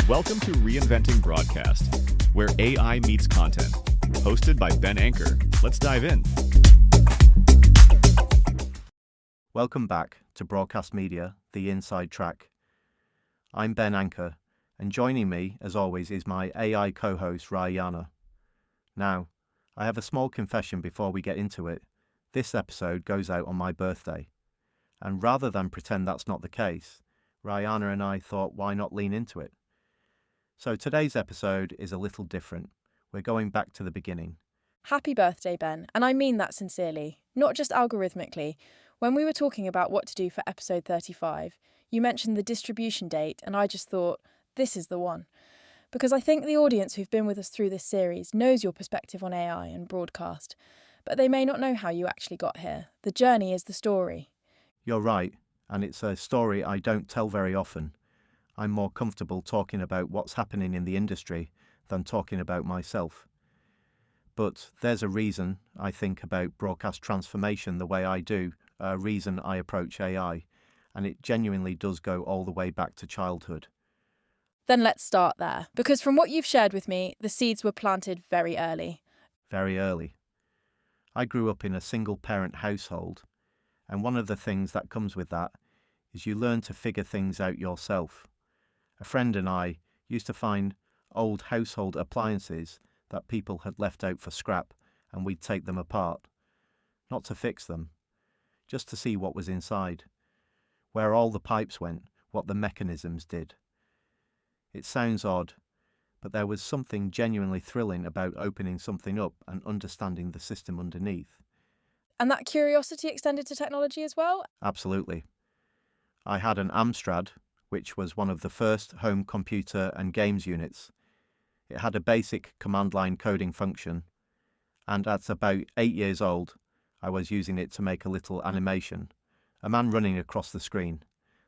Welcome to Reinventing Broadcast, where AI meets content. Hosted by Ben Anker. Let's dive in. Welcome back to Broadcast Media, the Inside Track. I'm Ben Anker, and joining me, as always, is my AI co-host, RaIAna. Now, I have a small confession before we get into it. This episode goes out on my birthday. And rather than pretend that's not the case, RaIAna and I thought, why not lean into it? So today's episode is a little different. We're going back to the beginning. Happy birthday, Ben, and I mean that sincerely, not just algorithmically. When we were talking about what to do for episode 35, you mentioned the distribution date, and I just thought, this is the one. Because I think the audience who've been with us through this series knows your perspective on AI and broadcast, but they may not know how you actually got here. The journey is the story. You're right, and it's a story I don't tell very often. I'm more comfortable talking about what's happening in the industry than talking about myself. But there's a reason I think about broadcast transformation the way I do, a reason I approach AI, and it genuinely does go all the way back to childhood. Then let's start there, because from what you've shared with me, the seeds were planted very early. Very early. I grew up in a single-parent household, and one of the things that comes with that is you learn to figure things out yourself. A friend and I used to find old household appliances that people had left out for scrap, and we'd take them apart. Not to fix them, just to see what was inside, where all the pipes went, what the mechanisms did. It sounds odd, but there was something genuinely thrilling about opening something up and understanding the system underneath. And that curiosity extended to technology as well? Absolutely. I had an Amstrad, which was one of the first home computer and games units. It had a basic command line coding function, and at about 8 years old, I was using it to make a little animation, a man running across the screen.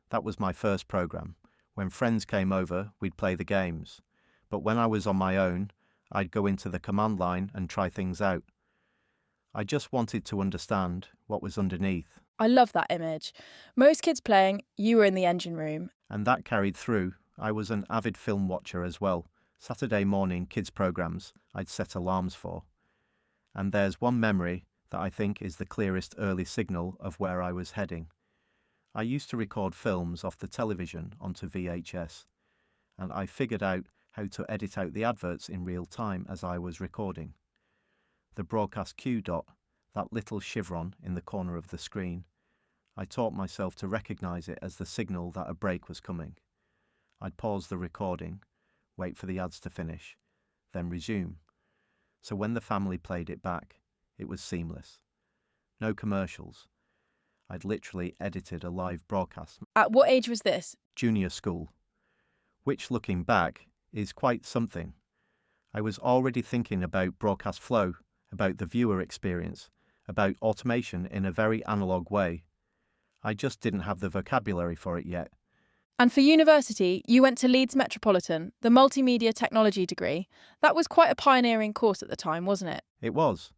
That was my first program. When friends came over, we'd play the games. But when I was on my own, I'd go into the command line and try things out. I just wanted to understand what was underneath. I love that image. Most kids playing, you were in the engine room. And that carried through. I was an avid film watcher as well. Saturday morning kids' programs I'd set alarms for. And there's one memory that I think is the clearest early signal of where I was heading. I used to record films off the television onto VHS, and I figured out how to edit out the adverts in real time as I was recording. The broadcast cue dot, that little chevron in the corner of the screen, I taught myself to recognise it as the signal that a break was coming. I'd pause the recording, wait for the ads to finish, then resume. So when the family played it back, it was seamless. No commercials. I'd literally edited a live broadcast. At what age was this? Junior school. Which, looking back, is quite something. I was already thinking about broadcast flow, about the viewer experience, about automation in a very analogue way. I just didn't have the vocabulary for it yet. And for university, you went to Leeds Metropolitan, the multimedia technology degree. That was quite a pioneering course at the time, wasn't it? It was.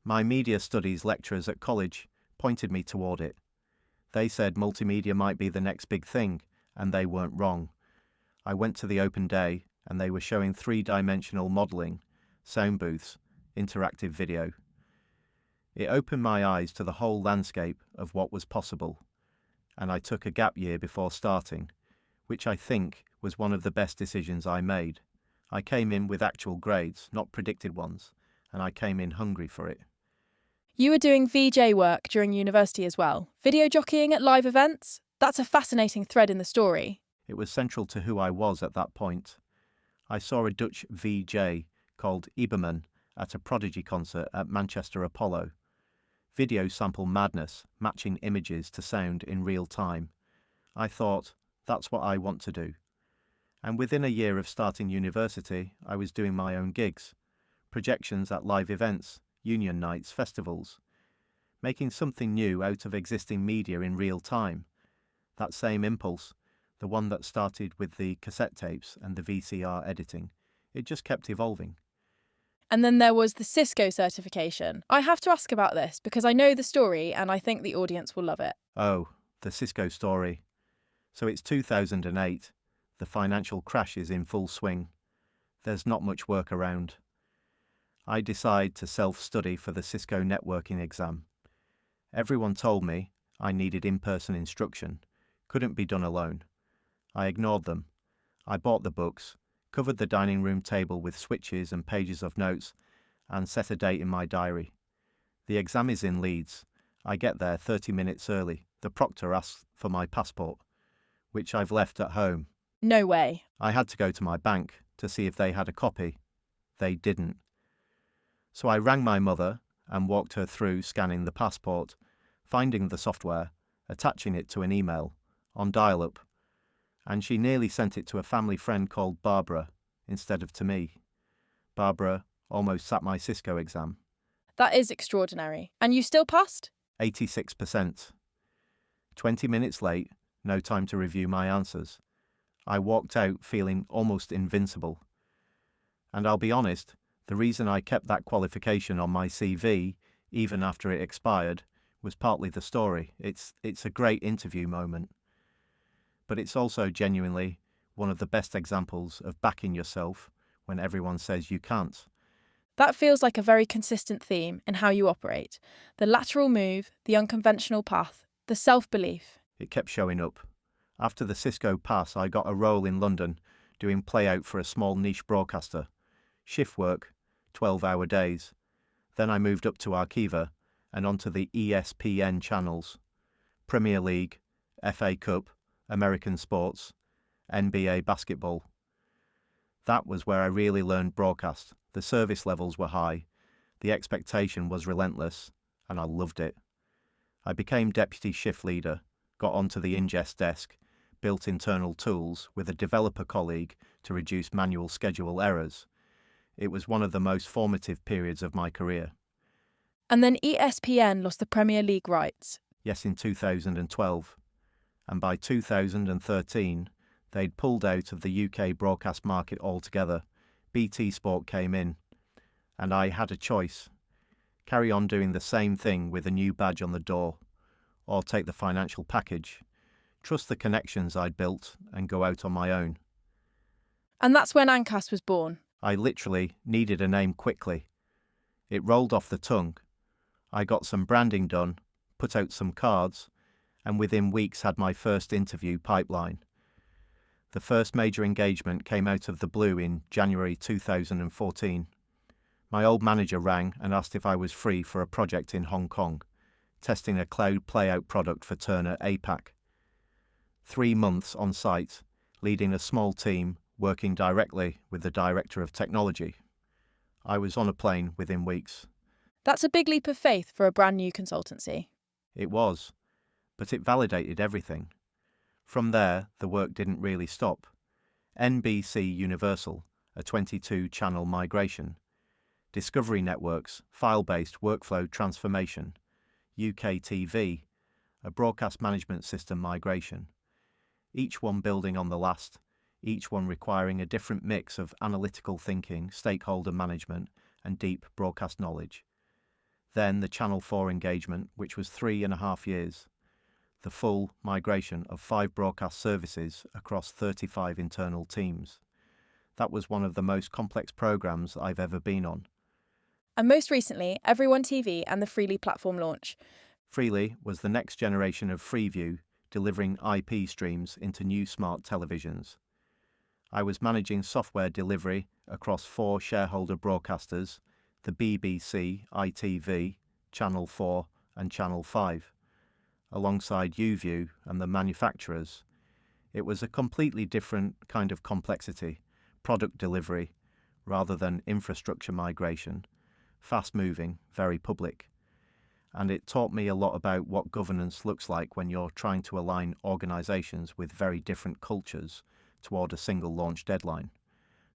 My media studies lecturers at college pointed me toward it. They said multimedia might be the next big thing, and they weren't wrong. I went to the open day, and they were showing three-dimensional modelling, sound booths, interactive video. It opened my eyes to the whole landscape of what was possible, and I took a gap year before starting, which I think was one of the best decisions I made. I came in with actual grades, not predicted ones, and I came in hungry for it. You were doing VJ work during university as well. Video jockeying at live events? That's a fascinating thread in the story. It was central to who I was at that point. I saw a Dutch VJ called Eboman at a Prodigy concert at Manchester Apollo. Video sample madness, matching images to sound in real time. I thought, that's what I want to do. And within a year of starting university, I was doing my own gigs, projections at live events, union nights, festivals, making something new out of existing media in real time. That same impulse, the one that started with the cassette tapes and the VCR editing, it just kept evolving. And then there was the Cisco certification. I have to ask about this because I know the story and I think the audience will love it. Oh, the Cisco story. So it's 2008. The financial crash is in full swing. There's not much work around. I decide to self-study for the Cisco networking exam. Everyone told me I needed in-person instruction. Couldn't be done alone. I ignored them. I bought the books, covered the dining room table with switches and pages of notes, and set a date in my diary. The exam is in Leeds. I get there 30 minutes early. The proctor asks for my passport, which I've left at home. No way. I had to go to my bank to see if they had a copy. They didn't. So I rang my mother and walked her through scanning the passport, finding the software, attaching it to an email, on dial-up, and she nearly sent it to a family friend called Barbara instead of to me. Barbara almost sat my Cisco exam. That is extraordinary. And you still passed? 86%. 20 minutes late, no time to review my answers. I walked out feeling almost invincible. And I'll be honest, the reason I kept that qualification on my CV, even after it expired, was partly the story. It's a great interview moment. But it's also genuinely one of the best examples of backing yourself when everyone says you can't. That feels like a very consistent theme in how you operate. The lateral move, the unconventional path, the self-belief. It kept showing up. After the Cisco pass, I got a role in London doing playout for a small niche broadcaster. Shift work, 12-hour days. Then I moved up to Arkiva and onto the ESPN channels. Premier League, FA Cup, American sports, NBA basketball. That was where I really learned broadcast. The service levels were high, the expectation was relentless, and I loved it. I became deputy shift leader, got onto the ingest desk, built internal tools with a developer colleague to reduce manual schedule errors. It was one of the most formative periods of my career. And then ESPN lost the Premier League rights. Yes, in 2012. And by 2013, they'd pulled out of the UK broadcast market altogether. BT Sport came in, and I had a choice. Carry on doing the same thing with a new badge on the door, or take the financial package, trust the connections I'd built, and go out on my own. And that's when Ancast was born. I literally needed a name quickly. It rolled off the tongue. I got some branding done, put out some cards, and within weeks had my first interview pipeline. The first major engagement came out of the blue in January 2014. My old manager rang and asked if I was free for a project in Hong Kong, testing a cloud playout product for Turner APAC. 3 months on site, leading a small team, working directly with the Director of Technology. I was on a plane within weeks. That's a big leap of faith for a brand new consultancy. It was, but it validated everything. From there, the work didn't really stop. NBC Universal, a 22-channel migration. Discovery Networks, file-based workflow transformation. UK TV, a broadcast management system migration. Each one building on the last, each one requiring a different mix of analytical thinking, stakeholder management, and deep broadcast knowledge. Then the Channel 4 engagement, which was 3.5 years. The full migration of 5 broadcast services across 35 internal teams. That was one of the most complex programs I've ever been on. And most recently, EveryoneTV and the Freely platform launch. Freely was the next generation of Freeview, delivering IP streams into new smart televisions. I was managing software delivery across 4 shareholder broadcasters, the BBC, ITV, Channel 4 and Channel 5. Alongside UView and the manufacturers. It was a completely different kind of complexity, product delivery, rather than infrastructure migration, fast-moving, very public. And it taught me a lot about what governance looks like when you're trying to align organisations with very different cultures toward a single launch deadline.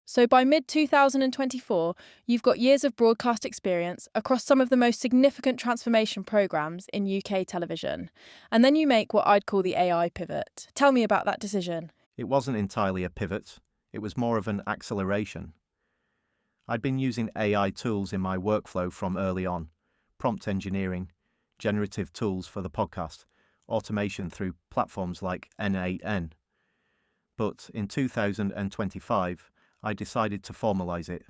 So by mid-2024, you've got years of broadcast experience across some of the most significant transformation programmes in UK television. And then you make what I'd call the AI pivot. Tell me about that decision. It wasn't entirely a pivot. It was more of an acceleration. I'd been using AI tools in my workflow from early on. Prompt engineering, generative tools for the podcast, automation through platforms like N8N. But in 2025, I decided to formalize it.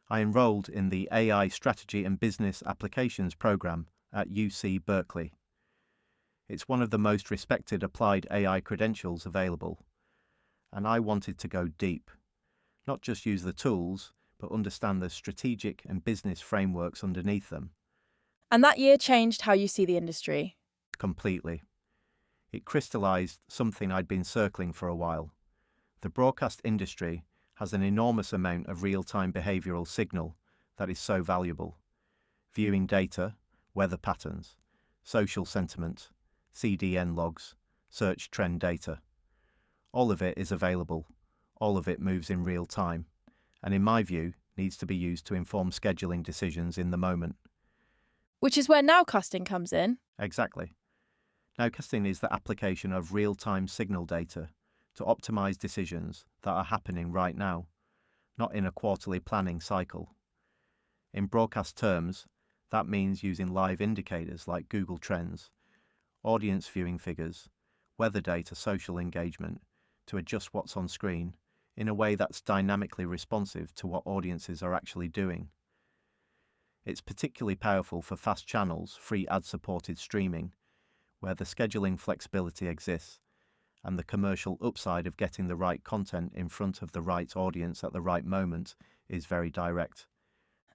I enrolled in the AI Strategy and Business Applications program at UC Berkeley. It's one of the most respected applied AI credentials available, and I wanted to go deep, not just use the tools, but understand the strategic and business frameworks underneath them. And that year changed how you see the industry. Completely. It crystallized something I'd been circling for a while. The broadcast industry has an enormous amount of real-time behavioral signal that is so valuable. Viewing data, weather patterns, social sentiment, CDN logs, search trend data. All of it is available. All of it moves in real time, and in my view, needs to be used to inform scheduling decisions in the moment. Which is where Nowcasting comes in. Exactly. Nowcasting is the application of real-time signal data to optimize decisions that are happening right now, not in a quarterly planning cycle. In broadcast terms, that means using live indicators like Google Trends, audience viewing figures, weather data, social engagement to adjust what's on screen in a way that's dynamically responsive to what audiences are actually doing. It's particularly powerful for fast channels, free ad-supported streaming, where the scheduling flexibility exists and the commercial upside of getting the right content in front of the right audience at the right moment is very direct.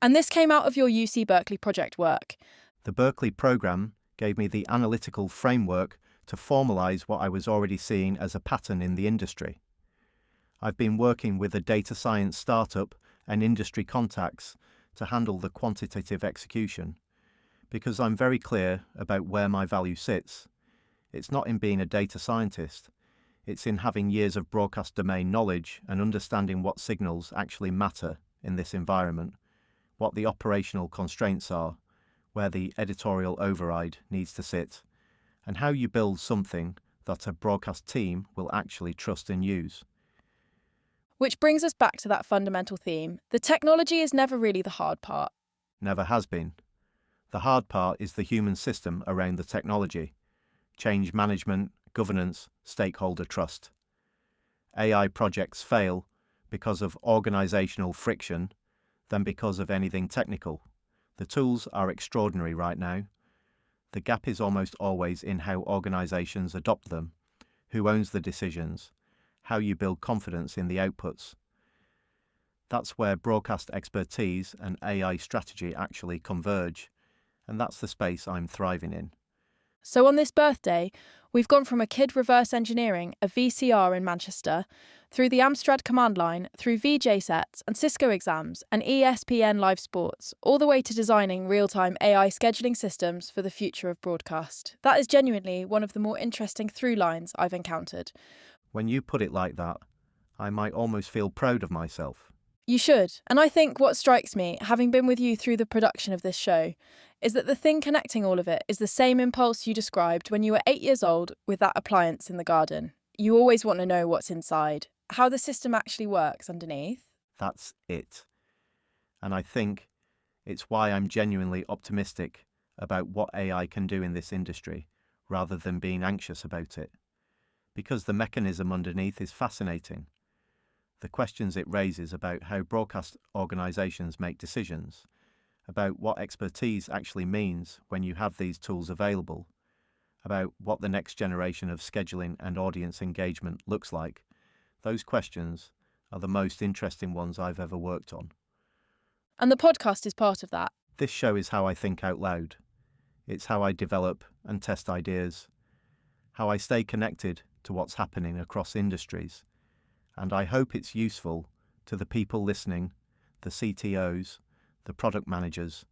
And this came out of your UC Berkeley project work. The Berkeley program gave me the analytical framework to formalize what I was already seeing as a pattern in the industry. I've been working with a data science startup and industry contacts to handle the quantitative execution, because I'm very clear about where my value sits. It's not in being a data scientist, it's in having years of broadcast domain knowledge and understanding what signals actually matter in this environment, what the operational constraints are, where the editorial override needs to sit, and how you build something that a broadcast team will actually trust and use. Which brings us back to that fundamental theme. The technology is never really the hard part. Never has been. The hard part is the human system around the technology. Change management, governance, stakeholder trust. AI projects fail because of organizational friction than because of anything technical. The tools are extraordinary right now. The gap is almost always in how organizations adopt them, who owns the decisions, how you build confidence in the outputs. That's where broadcast expertise and AI strategy actually converge, and that's the space I'm thriving in. So on this birthday, we've gone from a kid reverse engineering a VCR in Manchester, through the Amstrad command line, through VJ sets and Cisco exams and ESPN live sports, all the way to designing real-time AI scheduling systems for the future of broadcast. That is genuinely one of the more interesting through lines I've encountered. When you put it like that, I might almost feel proud of myself. You should. And I think what strikes me, having been with you through the production of this show, is that the thing connecting all of it is the same impulse you described when you were 8 years old with that appliance in the garden. You always want to know what's inside, how the system actually works underneath. That's it. And I think it's why I'm genuinely optimistic about what AI can do in this industry, rather than being anxious about it. Because the mechanism underneath is fascinating. The questions it raises about how broadcast organizations make decisions, about what expertise actually means when you have these tools available, about what the next generation of scheduling and audience engagement looks like, those questions are the most interesting ones I've ever worked on. And the podcast is part of that. This show is how I think out loud. It's how I develop and test ideas, how I stay connected to what's happening across industries. And I hope it's useful to the people listening, the CTOs, the product managers,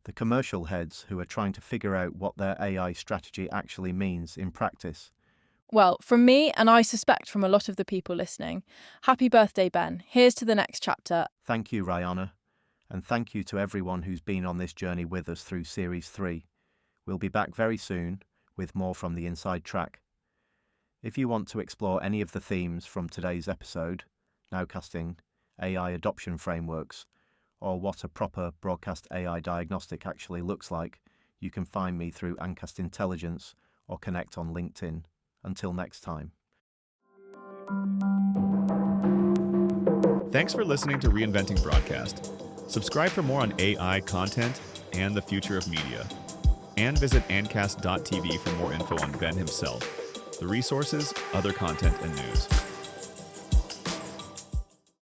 the commercial heads who are trying to figure out what their AI strategy actually means in practice. Well, from me, and I suspect from a lot of the people listening, happy birthday, Ben. Here's to the next chapter. Thank you, RaIAna, and thank you to everyone who's been on this journey with us through Series 3. We'll be back very soon with more from the inside track. If you want to explore any of the themes from today's episode, Nowcasting, AI adoption frameworks, or what a proper broadcast AI diagnostic actually looks like, you can find me through Ancast Intelligence or connect on LinkedIn. Until next time. Thanks for listening to Reinventing Broadcast. Subscribe for more on AI content and the future of media. And visit ancast.tv for more info on Ben himself, the resources, other content, and news.